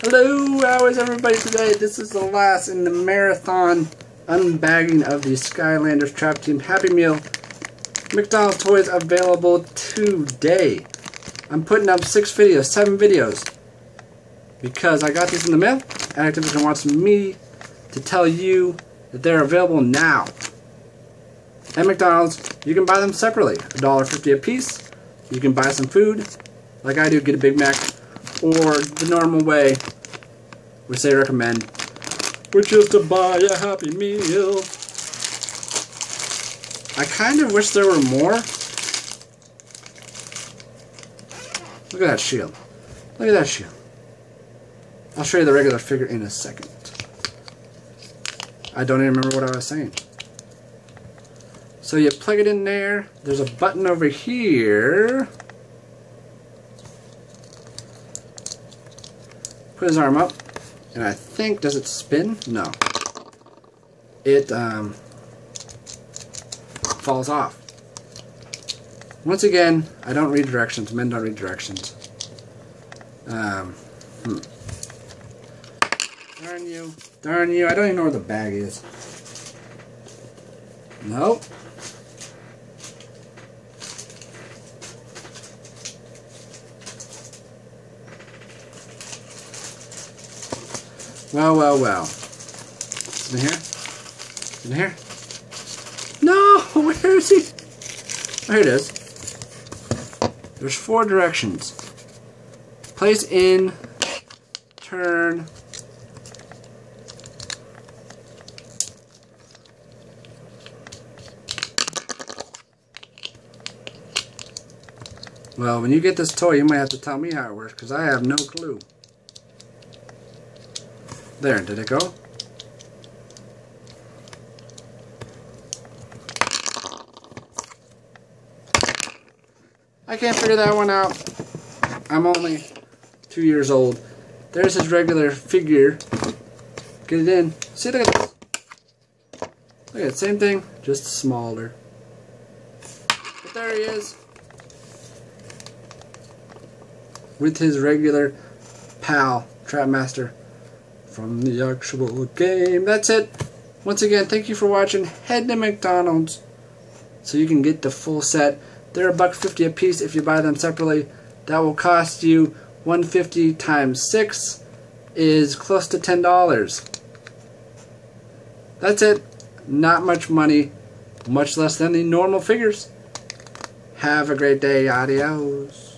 Hello, how is everybody today? This is the last in the marathon unbagging of the Skylanders Happy Meal McDonald's toys available today. I'm putting up 7 videos, because I got these in the mail, and Activision wants me to tell you that they're available now. At McDonald's, you can buy them separately, $1.50 a piece. You can buy some food, like I do, get a Big Mac, or the normal way, which they recommend, which is to buy a Happy Meal. I kind of wish there were more. Look at that shield. Look at that shield. I'll show you the regular figure in a second. I don't even remember what I was saying. So you plug it in there. There's a button over here. Put his arm up, and I think, does it spin? No. It falls off. Once again, I don't read directions. Men don't read directions. Darn you. Darn you. I don't even know where the bag is. Nope. Well, well, well. Is it in here? Is it in here? No! Where is he? Oh, here it is. There's 4 directions. Place in, turn, well, when you get this toy, you might have to tell me how it works, because I have no clue. There, did it go? I can't figure that one out. I'm only 2 years old. There's his regular figure. Get it in. See, look at this. Look at it, same thing, just smaller. But there he is. With his regular pal, Trapmaster, from the actual game. That's it. Once again, thank you for watching. Head to McDonald's so you can get the full set. They're $1.50 a piece if you buy them separately. That will cost you $1.50 times 6 is close to $10. That's it. Not much money, much less than the normal figures. Have a great day. Adios.